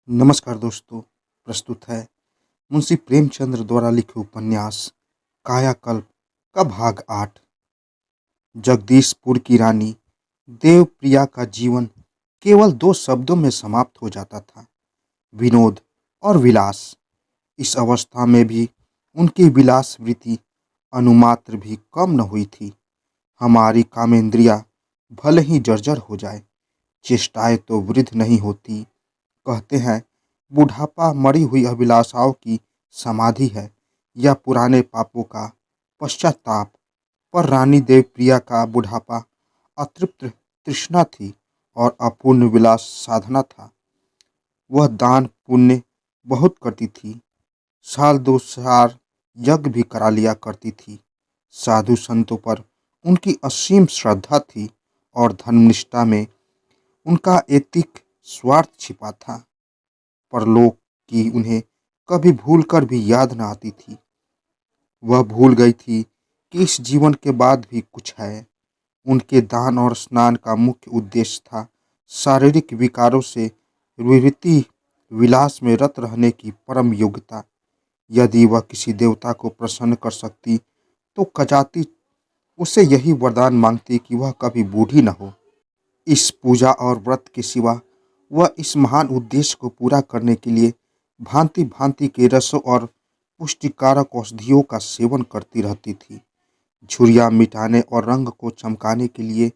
नमस्कार दोस्तों। प्रस्तुत है मुंशी प्रेमचंद्र द्वारा लिखे उपन्यास कायाकल्प का भाग 8। जगदीशपुर की रानी देवप्रिया का जीवन केवल दो शब्दों में समाप्त हो जाता था, विनोद और विलास। इस अवस्था में भी उनकी विलास वृत्ति अनुमात्र भी कम न हुई थी। हमारी कामेंद्रियां भले ही जर्जर हो जाए, चेष्टाएं तो वृद्ध नहीं होती। कहते हैं बुढ़ापा मरी हुई अभिलाषाओं की समाधि है या पुराने पापों का पश्चाताप। पर रानी देवप्रिया का बुढ़ापा अतृप्त तृष्णा थी और अपूर्ण विलास साधना था। वह दान पुण्य बहुत करती थी, साल दो साल यज्ञ भी करा लिया करती थी। साधु संतों पर उनकी असीम श्रद्धा थी और धर्मनिष्ठा में उनका एतिक स्वार्थ छिपा था। परलोक की उन्हें कभी भूल कर भी याद न आती थी। वह भूल गई थी कि इस जीवन के बाद भी कुछ है। उनके दान और स्नान का मुख्य उद्देश्य था शारीरिक विकारों से निवृत्ति, विलास में रत रहने की परम योग्यता। यदि वह किसी देवता को प्रसन्न कर सकती तो कदाचित उससे यही वरदान मांगती कि वह कभी बूढ़ी न हो। इस पूजा और व्रत के सिवा वह इस महान उद्देश्य को पूरा करने के लिए भांति भांति के रसों और पुष्टिकारक औषधियों का सेवन करती रहती थी। झुर्रियाँ मिटाने और रंग को चमकाने के लिए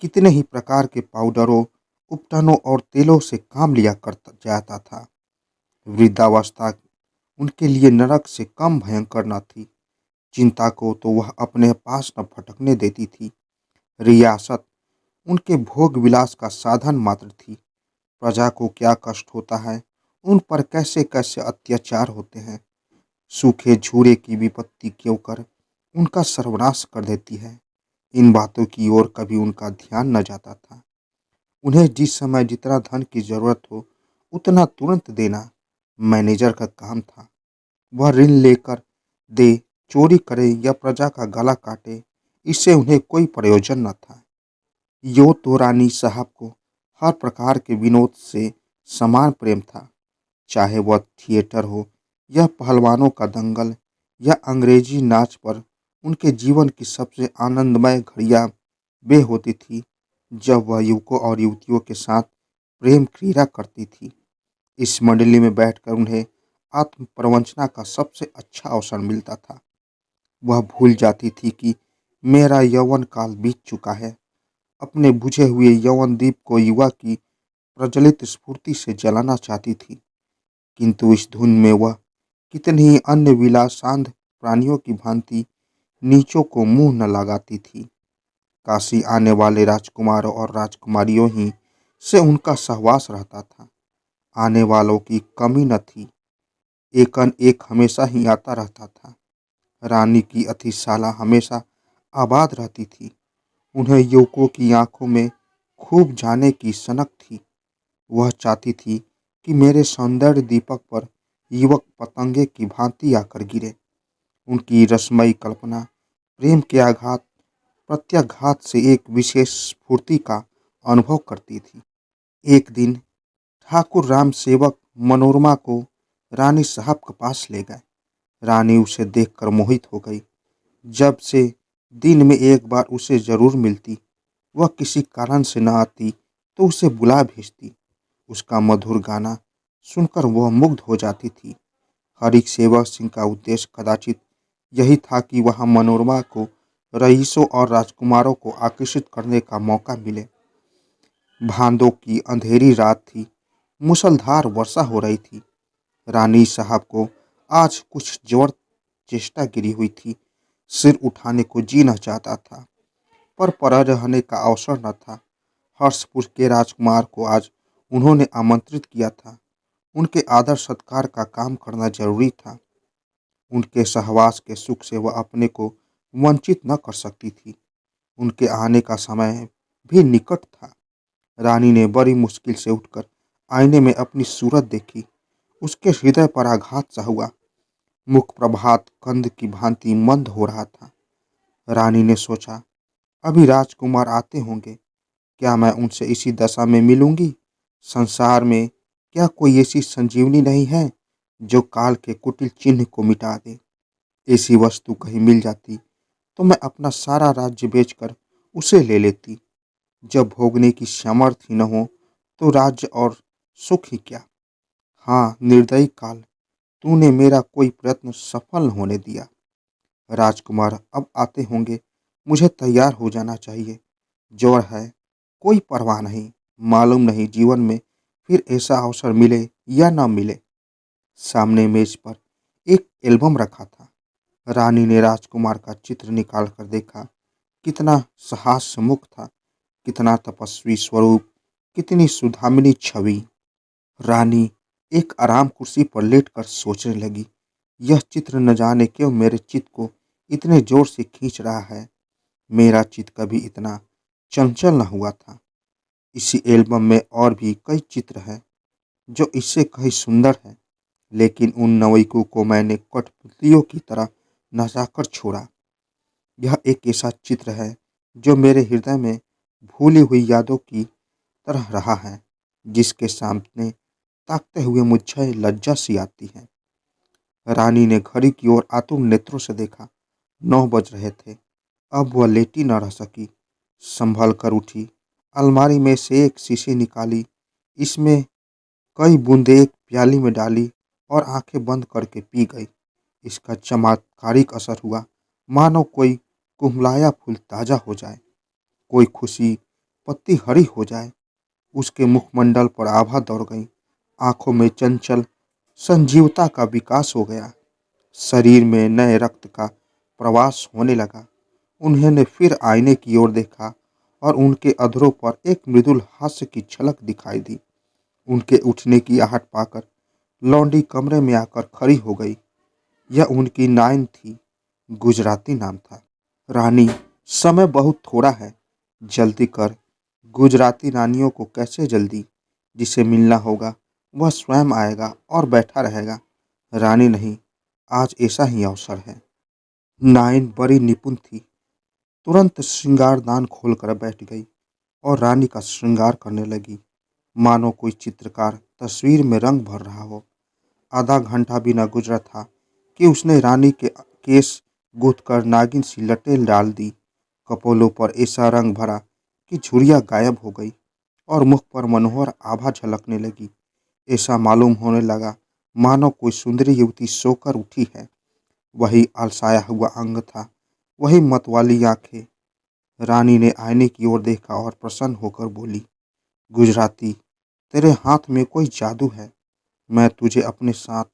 कितने ही प्रकार के पाउडरों, उपटनों और तेलों से काम लिया करता जाता था। वृद्धावस्था उनके लिए नरक से कम भयंकर न थी। चिंता को तो वह अपने पास न फटकने देती थी। रियासत उनके भोग विलास का साधन मात्र थी। प्रजा को क्या कष्ट होता है, उन पर कैसे कैसे अत्याचार होते हैं, सूखे झूरे की विपत्ति क्यों कर उनका सर्वनाश कर देती है, इन बातों की ओर कभी उनका ध्यान न जाता था। उन्हें जिस समय जितना धन की जरूरत हो उतना तुरंत देना मैनेजर का काम था। वह ऋण लेकर दे, चोरी करे या प्रजा का गला काटे, इससे उन्हें कोई प्रयोजन न था। यो तो रानी साहब को हर प्रकार के विनोद से समान प्रेम था, चाहे वह थिएटर हो या पहलवानों का दंगल या अंग्रेजी नाच पर। उनके जीवन की सबसे आनंदमय घड़ियां वे होती थी जब वह युवकों और युवतियों के साथ प्रेम क्रीड़ा करती थी। इस मंडली में बैठकर उन्हें आत्म प्रवंचना का सबसे अच्छा अवसर मिलता था। वह भूल जाती थी कि मेरा यौवन काल बीत चुका है। अपने बुझे हुए यौवन दीप को युवा की प्रज्वलित स्फूर्ति से जलाना चाहती थी, किंतु इस धुन में वह कितनी ही अन्य विलासांध प्राणियों की भांति नीचों को मुंह न लगाती थी। काशी आने वाले राजकुमारों और राजकुमारियों ही से उनका सहवास रहता था। आने वालों की कमी न थी, एकन एक हमेशा ही आता रहता था। रानी की अतिशाला हमेशा आबाद रहती थी। उन्हें युवकों की आंखों में खूब जाने की सनक थी। वह चाहती थी कि मेरे सौंदर्य दीपक पर युवक पतंगे की भांति आकर गिरे। उनकी रसमयी कल्पना प्रेम के आघात प्रत्याघात से एक विशेष स्फूर्ति का अनुभव करती थी। एक दिन ठाकुर राम सेवक मनोरमा को रानी साहब के पास ले गए। रानी उसे देखकर मोहित हो गई। जब से दिन में एक बार उसे जरूर मिलती, वह किसी कारण से न आती तो उसे बुला भेजती। उसका मधुर गाना सुनकर वह मुग्ध हो जाती थी। हरिक सेवक सिंह का उद्देश्य कदाचित यही था कि वह मनोरमा को रईसों और राजकुमारों को आकर्षित करने का मौका मिले। भादों की अंधेरी रात थी, मूसलाधार वर्षा हो रही थी। रानी साहब को आज कुछ जोर चेष्टा गिरी हुई थी। सिर उठाने को जी न चाहता था, पर रहने का अवसर न था। हर्षपुर के राजकुमार को आज उन्होंने आमंत्रित किया था। उनके आदर सत्कार का काम करना जरूरी था। उनके सहवास के सुख से वह अपने को वंचित न कर सकती थी। उनके आने का समय भी निकट था। रानी ने बड़ी मुश्किल से उठकर आईने में अपनी सूरत देखी। उसके हृदय पर आघात सा हुआ। मुख प्रभात कंद की भांति मंद हो रहा था। रानी ने सोचा, अभी राजकुमार आते होंगे, क्या मैं उनसे इसी दशा में मिलूंगी? संसार में क्या कोई ऐसी संजीवनी नहीं है जो काल के कुटिल चिन्ह को मिटा दे? ऐसी वस्तु कहीं मिल जाती तो मैं अपना सारा राज्य बेचकर उसे ले लेती। जब भोगने की सामर्थ्य ही न हो तो राज्य और सुख ही क्या। हाँ निर्दयी काल, तूने मेरा कोई प्रयत्न सफल न होने दिया। राजकुमार अब आते होंगे, मुझे तैयार हो जाना चाहिए। जोर है, कोई परवाह नहीं। मालूम नहीं जीवन में फिर ऐसा अवसर मिले या ना मिले। सामने मेज पर एक एल्बम रखा था। रानी ने राजकुमार का चित्र निकाल कर देखा। कितना सहास्य मुख था, कितना तपस्वी स्वरूप, कितनी सुधामिनी छवि। रानी एक आराम कुर्सी पर लेटकर सोचने लगी, यह चित्र न जाने क्यों मेरे चित्त को इतने जोर से खींच रहा है। मेरा चित्त कभी इतना चंचल न हुआ था। इसी एल्बम में और भी कई चित्र हैं जो इससे कहीं सुंदर है, लेकिन उन नवयुवकों को मैंने कठपुतलियों की तरह नचाकर छोड़ा। यह एक ऐसा चित्र है जो मेरे हृदय में भूली हुई यादों की तरह रहा है, जिसके सामने ताकते हुए मुझे लज्जा सी आती है। रानी ने घड़ी की ओर आतुर नेत्रों से देखा। 9 बज रहे थे। अब वह लेटी न रह सकी। संभल कर उठी, अलमारी में से एक शीशी निकाली, इसमें कई बूंदें एक प्याली में डाली और आंखें बंद करके पी गई। इसका चमत्कारिक असर हुआ, मानो कोई कुम्हलाया फूल ताजा हो जाए, कोई खुशी पत्ती हरी हो जाए। उसके मुखमंडल पर आभा दौड़ गई, आंखों में चंचल संजीवता का विकास हो गया, शरीर में नए रक्त का प्रवास होने लगा। उन्होंने फिर आईने की ओर देखा और उनके अधरों पर एक मृदुल हास्य की झलक दिखाई दी। उनके उठने की आहट पाकर लौंडी कमरे में आकर खड़ी हो गई। यह उनकी नाइन थी, गुजराती नाम था। रानी, समय बहुत थोड़ा है, जल्दी कर। गुजराती रानियों को कैसे जल्दी? जिसे मिलना होगा वह स्वयं आएगा और बैठा रहेगा। रानी नहीं, आज ऐसा ही अवसर है। नाइन बड़ी निपुण थी, तुरंत श्रृंगारदान खोलकर बैठ गई और रानी का श्रृंगार करने लगी, मानो कोई चित्रकार तस्वीर में रंग भर रहा हो। आधा घंटा भी न गुजरा था कि उसने रानी के केस गूंथ कर नागिन सी लटें डाल दी। कपोलों पर ऐसा रंग भरा कि झुर्रियाँ गायब हो गई और मुख पर मनोहर आभा झलकने लगी। ऐसा मालूम होने लगा मानो कोई सुंदरी युवती सोकर उठी है। वही अलसाया हुआ अंग था, वही मतवाली आंखें। रानी ने आईने की ओर देखा और प्रसन्न होकर बोली, गुजराती, तेरे हाथ में कोई जादू है। मैं तुझे अपने साथ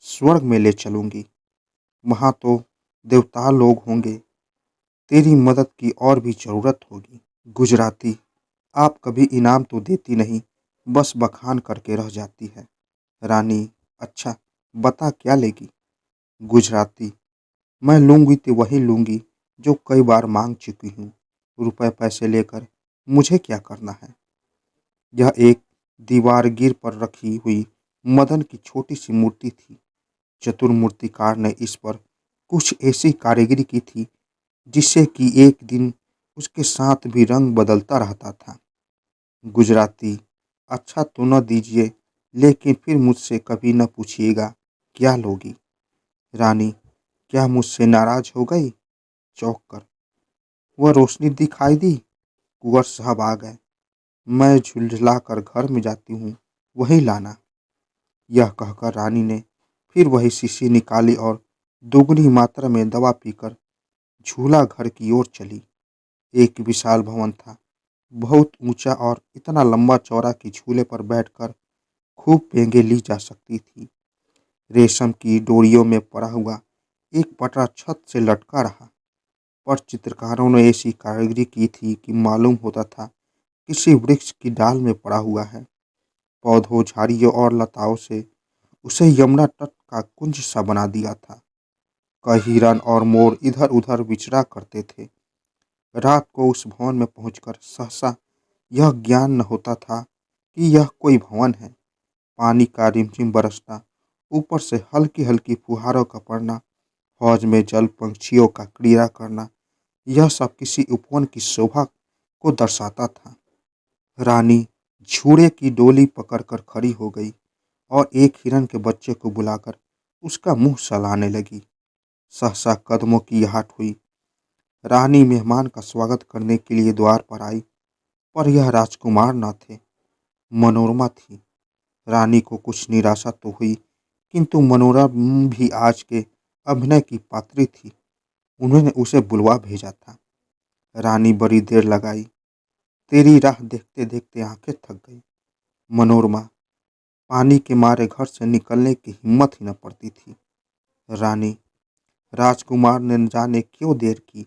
स्वर्ग में ले चलूंगी। वहाँ तो देवता लोग होंगे। तेरी मदद की और भी जरूरत होगी। गुजराती, आप कभी इनाम तो देती नहीं, बस बखान करके रह जाती है। रानी, अच्छा बता क्या लेगी? गुजराती, मैं लूंगी तो वही लूंगी जो कई बार मांग चुकी हूँ। रुपए पैसे लेकर मुझे क्या करना है? यह एक दीवार गिर पर रखी हुई मदन की छोटी सी मूर्ति थी। चतुर मूर्तिकार ने इस पर कुछ ऐसी कारीगरी की थी जिससे कि एक दिन उसके साथ भी रंग बदलता रहता था। गुजराती, अच्छा तो न दीजिए, लेकिन फिर मुझसे कभी न पूछिएगा क्या लोगी। रानी, क्या मुझसे नाराज हो गई? चौंक कर वह रोशनी दिखाई दी। कुंवर साहब आ गए। मैं झुलझुला कर घर में जाती हूँ, वही लाना। यह कहकर रानी ने फिर वही शीशी निकाली और दोगुनी मात्रा में दवा पीकर झूला घर की ओर चली। एक विशाल भवन था, बहुत ऊंचा और इतना लंबा चौड़ा कि झूले पर बैठकर खूब पेंगे ली जा सकती थी। रेशम की डोरियों में पड़ा हुआ एक पटरा छत से लटका रहा, पर चित्रकारों ने ऐसी कारीगरी की थी कि मालूम होता था किसी वृक्ष की डाल में पड़ा हुआ है। पौधों, झाड़ियों और लताओं से उसे यमुना तट का कुंज सा बना दिया था। कई हिरन और मोर इधर उधर विचरा करते थे। रात को उस भवन में पहुंचकर सहसा यह ज्ञान न होता था कि यह कोई भवन है। पानी का रिमझिम बरसना, ऊपर से हल्की हल्की फुहारों का पड़ना, हौज में जल पंछियों का क्रीड़ा करना, यह सब किसी उपवन की शोभा को दर्शाता था। रानी झूड़े की डोली पकड़कर खड़ी हो गई। और एक हिरन के बच्चे को बुलाकर उसका मुंह सहलाने लगी। सहसा कदमों की आहट हुई। रानी मेहमान का स्वागत करने के लिए द्वार पर आई, पर यह राजकुमार न थे, मनोरमा थी। रानी को कुछ निराशा तो हुई, किंतु मनोरमा भी आज के अभिनय की पात्री थी। उन्होंने उसे बुलवा भेजा था। रानी बड़ी देर लगाई। तेरी राह देखते देखते आंखें थक गई। मनोरमा, पानी के मारे घर से निकलने की हिम्मत ही न पड़ती थी। रानी, राजकुमार ने न जाने क्यों देर की।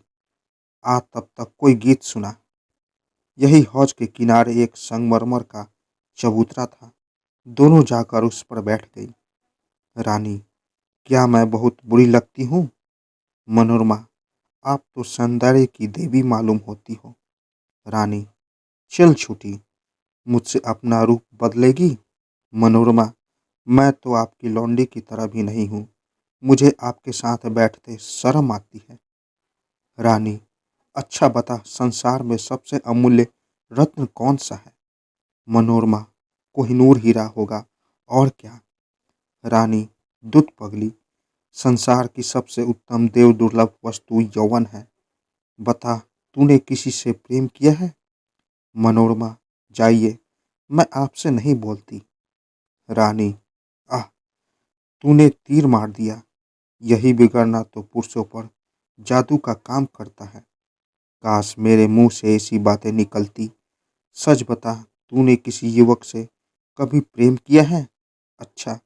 आ तब तक कोई गीत सुना। यही हौज के किनारे एक संगमरमर का चबूतरा था। दोनों जाकर उस पर बैठ गई। रानी, क्या मैं बहुत बुरी लगती हूँ? मनोरमा, आप तो सौंदर्य की देवी मालूम होती हो। रानी, चल छूटी, मुझसे अपना रूप बदलेगी? मनोरमा, मैं तो आपकी लौंडी की तरह भी नहीं हूँ। मुझे आपके साथ बैठते शर्म आती है। रानी, अच्छा बता, संसार में सबसे अमूल्य रत्न कौन सा है? मनोरमा, कोहिनूर हीरा होगा, और क्या? रानी, दूध पगली, संसार की सबसे उत्तम देव दुर्लभ वस्तु यौवन है। बता, तूने किसी से प्रेम किया है? मनोरमा, जाइए, मैं आपसे नहीं बोलती। रानी, आह, तूने तीर मार दिया। यही बिगड़ना तो पुरुषों पर जादू का काम करता है। काश मेरे मुंह से ऐसी बातें निकलती। सच बता, तूने किसी युवक से कभी प्रेम किया है? अच्छा,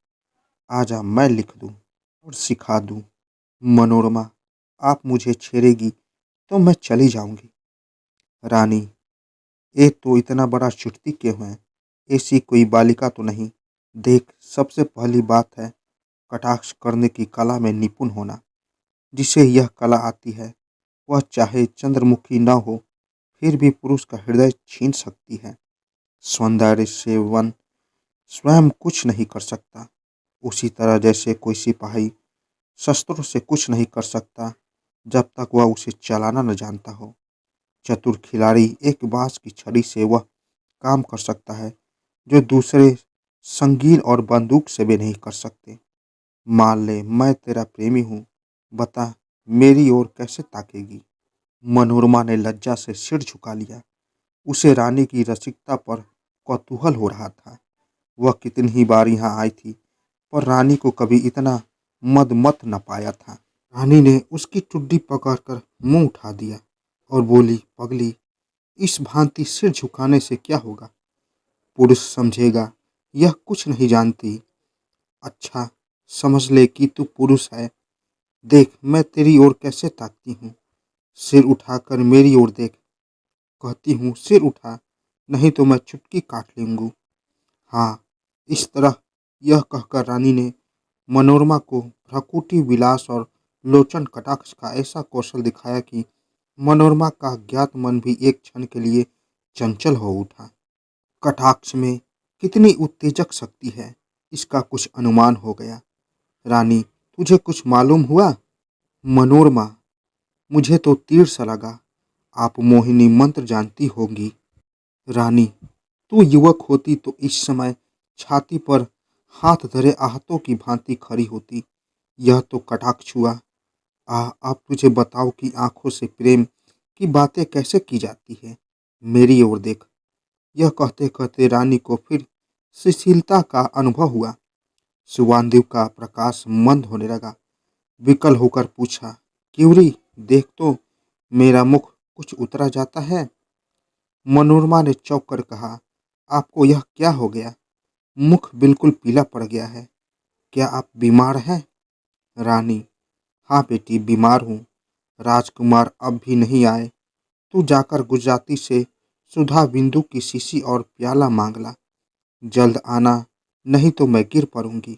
आजा, मैं लिख दूं और सिखा दूं। मनोरमा, आप मुझे छेड़ेगी तो मैं चली जाऊंगी। रानी, ये तो इतना बड़ा चुटती क्यों है? ऐसी कोई बालिका तो नहीं। देख, सबसे पहली बात है कटाक्ष करने की कला में निपुण होना। जिसे यह कला आती है, वह चाहे चंद्रमुखी न हो, फिर भी पुरुष का हृदय छीन सकती है। सौंदर्य से वन स्वयं कुछ नहीं कर सकता, उसी तरह जैसे कोई सिपाही शस्त्रों से कुछ नहीं कर सकता जब तक वह उसे चलाना न जानता हो। चतुर खिलाड़ी एक बांस की छड़ी से वह काम कर सकता है जो दूसरे संगीन और बंदूक से भी नहीं कर सकते। मान ले मैं तेरा प्रेमी हूँ, बता, मेरी ओर कैसे ताकेगी? मनोरमा ने लज्जा से सिर झुका लिया। उसे रानी की रसिकता पर कौतूहल हो रहा था। वह कितनी ही बार यहाँ आई थी, पर रानी को कभी इतना मदमत न पाया था। रानी ने उसकी टुड्डी पकड़कर मुंह उठा दिया और बोली, पगली, इस भांति सिर झुकाने से क्या होगा? पुरुष समझेगा यह कुछ नहीं जानती। अच्छा, समझ ले कि तू पुरुष है। देख, मैं तेरी ओर कैसे ताकती हूँ। सिर उठाकर मेरी ओर देख। कहती हूँ सिर उठा, नहीं तो मैं चुटकी काट लूंगी। हाँ, इस तरह। यह कहकर रानी ने मनोरमा को भ्रकुटी विलास और लोचन कटाक्ष का ऐसा कौशल दिखाया कि मनोरमा का ज्ञात मन भी एक क्षण के लिए चंचल हो उठा। कटाक्ष में कितनी उत्तेजक शक्ति है, इसका कुछ अनुमान हो गया। रानी, तुझे कुछ मालूम हुआ? मनोरमा, मुझे तो तीर सा लगा। आप मोहिनी मंत्र जानती होंगी। रानी, तू युवक होती तो इस समय छाती पर हाथ धरे आहतों की भांति खड़ी होती। यह तो कटाक्ष हुआ। अब तुझे बताओ कि आंखों से प्रेम की बातें कैसे की जाती है। मेरी ओर देख। यह कहते कहते रानी को फिर शिथिलता का अनुभव हुआ। सुगंधिव का प्रकाश मंद होने लगा। विकल होकर पूछा, क्यूरी, देख तो, मेरा मुख कुछ उतरा जाता है। मनोरमा ने चौंक कर कहा, आपको यह क्या हो गया? मुख बिल्कुल पीला पड़ गया है। क्या आप बीमार हैं? रानी, हाँ बेटी, बीमार हूँ। राजकुमार अब भी नहीं आए। तू जाकर गुजराती से सुधा बिंदु की शीशी और प्याला मांग ला। जल्द आना, नहीं तो मैं गिर पड़ूंगी।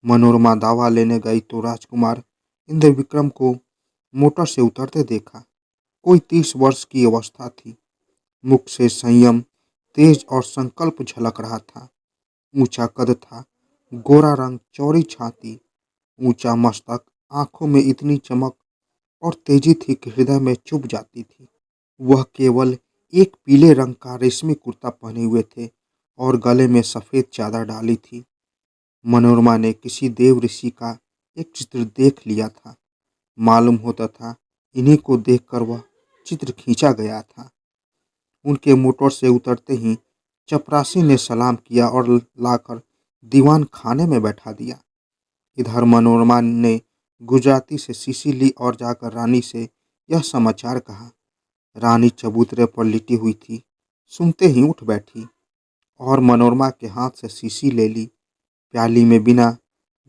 मनोरमा दावा लेने गई तो राजकुमार इंद्र विक्रम को मोटर से उतरते देखा। कोई 30 वर्ष की अवस्था थी। मुख से संयम, तेज और संकल्प झलक रहा था। ऊंचा कद था, गोरा रंग, चौड़ी छाती, ऊंचा मस्तक, आंखों में इतनी चमक और तेजी थी कि हृदय में चुभ जाती थी। वह केवल एक पीले रंग का रेशमी कुर्ता पहने हुए थे और गले में सफेद चादर डाली थी। मनोरमा ने किसी देव ऋषि का एक चित्र देख लिया था। मालूम होता था इन्हीं को देखकर वह चित्र खींचा गया था। उनके मोटर से उतरते ही चपरासी ने सलाम किया और लाकर दीवान खाने में बैठा दिया। इधर मनोरमा ने गुजराती से शीशी ली और जाकर रानी से यह समाचार कहा। रानी चबूतरे पर लिटी हुई थी, सुनते ही उठ बैठी और मनोरमा के हाथ से शीशी ले ली। प्याली में बिना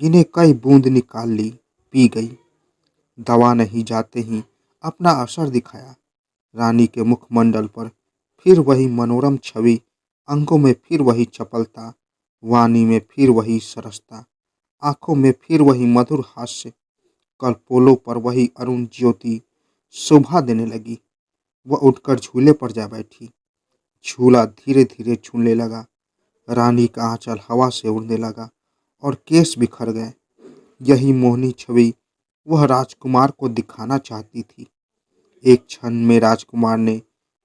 गिने कई बूंद निकाल ली, पी गई। दवा नहीं जाते ही अपना असर दिखाया। रानी के मुखमंडल पर फिर वही मनोरम छवि, अंगों में फिर वही चपलता, वाणी में फिर वही सरसता, आंखों में फिर वही मधुर हास्य, कलपोलों पर वही अरुण ज्योति शोभा देने लगी। वह उठकर झूले पर जा बैठी। झूला धीरे धीरे झूलने लगा। रानी का आंचल हवा से उड़ने लगा और केस बिखर गए। यही मोहनी छवि वह राजकुमार को दिखाना चाहती थी। एक क्षण में राजकुमार ने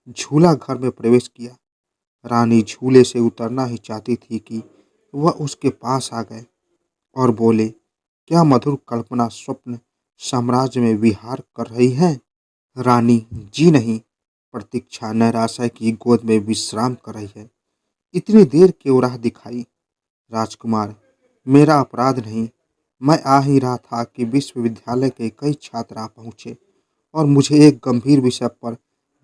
झूला घर में प्रवेश किया। रानी झूले से उतरना ही चाहती थी कि वह उसके पास आ गए और बोले, क्या मधुर कल्पना स्वप्न साम्राज्य में विहार कर रही है? रानी जी नहीं, प्रतीक्षा नैराश्य की गोद में विश्राम कर रही है। इतनी देर क्यों राह दिखाई? राजकुमार, मेरा अपराध नहीं। मैं आ ही रहा था कि विश्वविद्यालय के कई छात्र आ पहुँचे और मुझे एक गंभीर विषय पर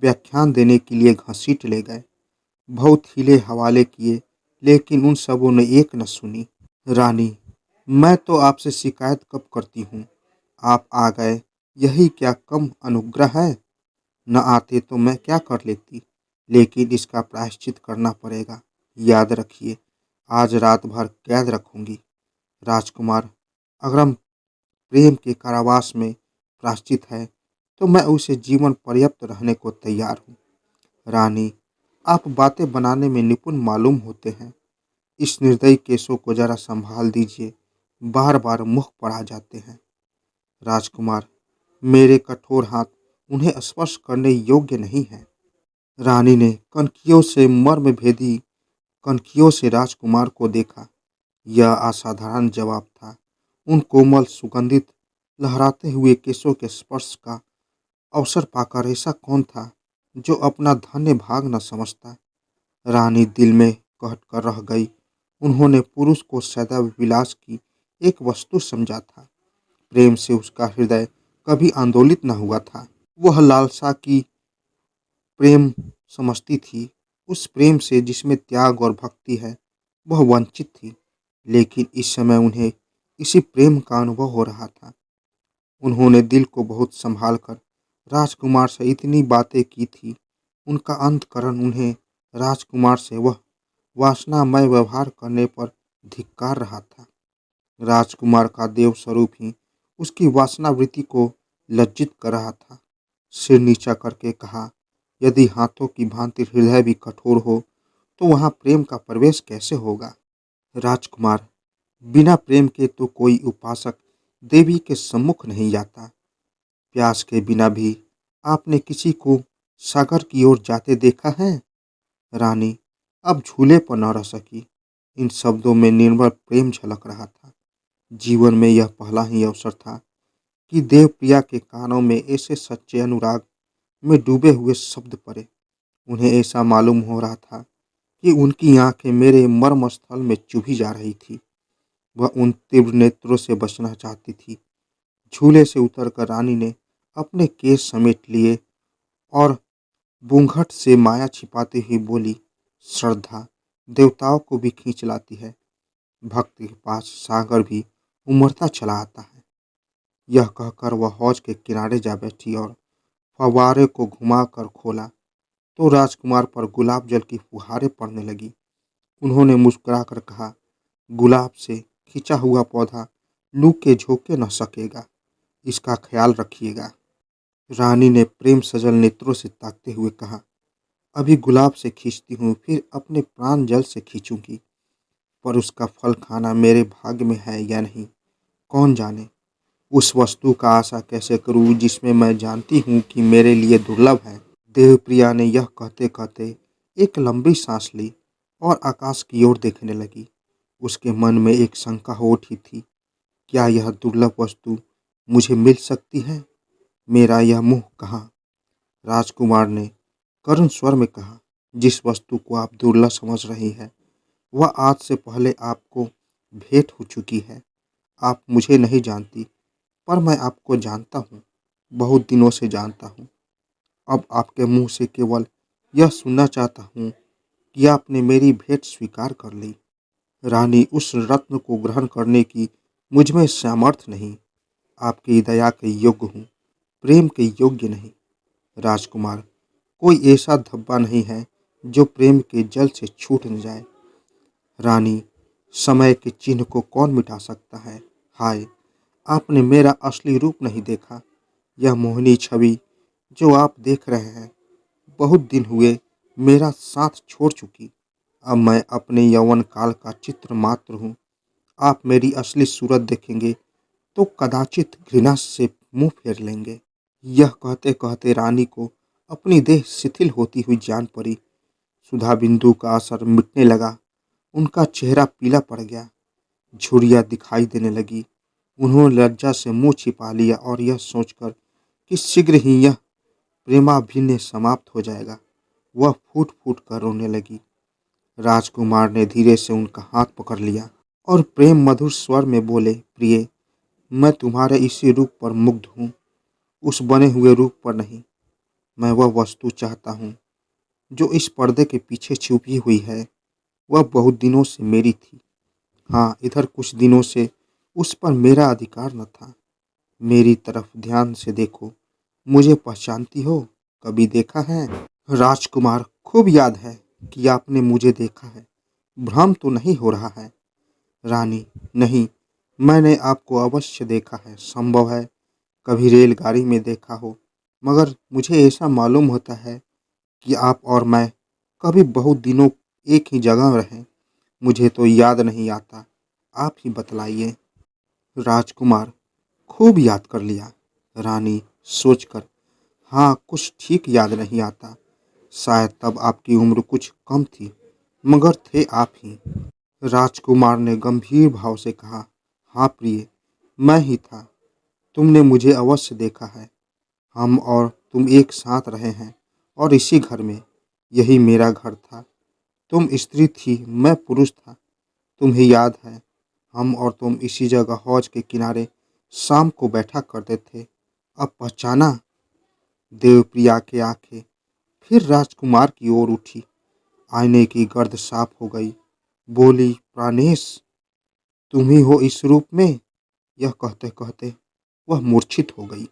व्याख्यान देने के लिए घसीट ले गए। बहुत हिले हवाले किए, लेकिन उन सबों ने एक न सुनी। रानी, मैं तो आपसे शिकायत कब करती हूँ, आप आ गए, यही क्या कम अनुग्रह है? न आते तो मैं क्या कर लेती, लेकिन इसका प्रायश्चित करना पड़ेगा। याद रखिए, आज रात भर कैद रखूंगी। राजकुमार, अगर हम प्रेम के कारावास में प्रायश्चित है तो मैं उसे जीवन पर्यंत रहने को तैयार हूँ। रानी, आप बातें बनाने में निपुण मालूम होते हैं। इस निर्दयी केसों को जरा संभाल दीजिए, बार बार मुख पर आ जाते हैं। राजकुमार, मेरे कठोर हाथ उन्हें स्पर्श करने योग्य नहीं है। रानी ने कनखियों से मर्म भेदी कनखियों से राजकुमार को देखा। यह असाधारण जवाब था। उन कोमल सुगंधित लहराते हुए केशों के स्पर्श का अवसर पाकर ऐसा कौन था जो अपना धन्य भाग न समझता? रानी दिल में कहट कर रह गई। उन्होंने पुरुष को सदैव विलास की एक वस्तु समझा था। प्रेम से उसका हृदय कभी आंदोलित न हुआ था। वह लालसा की प्रेम समझती थी, उस प्रेम से जिसमें त्याग और भक्ति है। वह वंचित थी, लेकिन इस समय उन्हें इसी प्रेम का अनुभव हो रहा था। उन्होंने दिल को बहुत संभाल कर राजकुमार से इतनी बातें की थी। उनका अंतकरण उन्हें राजकुमार से वह वासनामय व्यवहार करने पर धिक्कार रहा था। राजकुमार का देव स्वरूप ही उसकी वासनावृत्ति को लज्जित कर रहा था। सिर नीचा करके कहा, यदि हाथों की भांति हृदय भी कठोर हो तो वहाँ प्रेम का प्रवेश कैसे होगा? राजकुमार, बिना प्रेम के तो कोई उपासक देवी के सम्मुख नहीं जाता। प्यास के बिना भी आपने किसी को सागर की ओर जाते देखा है? रानी अब झूले पर न रह सकी। इन शब्दों में निर्मल प्रेम झलक रहा था। जीवन में यह पहला ही अवसर था कि देवप्रिया के कानों में ऐसे सच्चे अनुराग में डूबे हुए शब्द पड़े। उन्हें ऐसा मालूम हो रहा था कि उनकी आंखें मेरे मर्म स्थल में चुभी जा रही थी। वह उन तीव्र नेत्रों से बचना चाहती थी। झूले से उतरकर रानी ने अपने केस समेट लिए और बूंघट से माया छिपाती हुई बोली, श्रद्धा देवताओं को भी खींच लाती है। भक्त के पास सागर भी उमड़ता चला आता है। यह कहकर वह हौज के किनारे जा बैठी और फव्वारे को घुमाकर खोला तो राजकुमार पर गुलाब जल की फुहारें पड़ने लगी। उन्होंने मुस्कुराकर कहा, गुलाब से खिंचा हुआ पौधा लू के झोंके न सकेगा, इसका ख्याल रखिएगा। रानी ने प्रेम सजल नेत्रों से ताकते हुए कहा, अभी गुलाब से खींचती हूँ, फिर अपने प्राण जल से खींचूंगी, पर उसका फल खाना मेरे भाग्य में है या नहीं, कौन जाने। उस वस्तु का आशा कैसे करूँ जिसमें मैं जानती हूँ कि मेरे लिए दुर्लभ है। देवप्रिया ने यह कहते कहते एक लंबी सांस ली और आकाश की ओर देखने लगी। उसके मन में एक शंका हो उठी थी, क्या यह दुर्लभ वस्तु मुझे मिल सकती है? मेरा यह मुंह कहाँ? राजकुमार ने करुण स्वर में कहा, जिस वस्तु को आप दुर्लभ समझ रही है वह आज से पहले आपको भेंट हो चुकी है। आप मुझे नहीं जानती, पर मैं आपको जानता हूँ, बहुत दिनों से जानता हूँ। अब आपके मुंह से केवल यह सुनना चाहता हूँ कि आपने मेरी भेंट स्वीकार कर ली। रानी, उस रत्न को ग्रहण करने की मुझ में सामर्थ्य नहीं। आपकी दया के योग्य हूँ, प्रेम के योग्य नहीं। राजकुमार, कोई ऐसा धब्बा नहीं है जो प्रेम के जल से छूट न जाए। रानी, समय के चिन्ह को कौन मिटा सकता है? हाय, आपने मेरा असली रूप नहीं देखा। यह मोहिनी छवि जो आप देख रहे हैं, बहुत दिन हुए मेरा साथ छोड़ चुकी। अब मैं अपने यौवन काल का चित्र मात्र हूँ। आप मेरी असली सूरत देखेंगे तो कदाचित घृणा से मुंह फेर लेंगे। यह कहते कहते रानी को अपनी देह शिथिल होती हुई जान पड़ी। सुधा बिंदु का असर मिटने लगा। उनका चेहरा पीला पड़ गया, झुर्रियाँ दिखाई देने लगी। उन्होंने लज्जा से मुंह छिपा लिया और यह सोचकर कि शीघ्र ही यह प्रेमाभिनय समाप्त हो जाएगा, वह फूट फूट कर रोने लगी। राजकुमार ने धीरे से उनका हाथ पकड़ लिया और प्रेम मधुर स्वर में बोले, प्रिय, मैं तुम्हारे इसी रूप पर मुग्ध हूँ, उस बने हुए रूप पर नहीं। मैं वह वस्तु चाहता हूँ जो इस पर्दे के पीछे छुपी हुई है। वह बहुत दिनों से मेरी थी। हाँ, इधर कुछ दिनों से उस पर मेरा अधिकार न था। मेरी तरफ ध्यान से देखो, मुझे पहचानती हो? कभी देखा है? राजकुमार, खूब याद है कि आपने मुझे देखा है। भ्रम तो नहीं हो रहा है? रानी, नहीं, मैंने आपको अवश्य देखा है। संभव है कभी रेलगाड़ी में देखा हो, मगर मुझे ऐसा मालूम होता है कि आप और मैं कभी बहुत दिनों एक ही जगह रहे। मुझे तो याद नहीं आता, आप ही बतलाइए। राजकुमार, खूब याद कर लिया। रानी, सोचकर, हाँ, कुछ ठीक याद नहीं आता। शायद तब आपकी उम्र कुछ कम थी, मगर थे आप ही। राजकुमार ने गंभीर भाव से कहा, हाँ प्रिय, मैं ही था। तुमने मुझे अवश्य देखा है। हम और तुम एक साथ रहे हैं और इसी घर में। यही मेरा घर था। तुम स्त्री थी, मैं पुरुष था। तुम्हें याद है, हम और तुम इसी जगह हौज के किनारे शाम को बैठा करते थे। अब पहचाना? देवप्रिया की आंखें फिर राजकुमार की ओर उठी। आईने की गर्द साफ हो गई। बोली, प्राणेश, तुम ही हो इस रूप में? यह कहते कहते वह मूर्छित हो गई।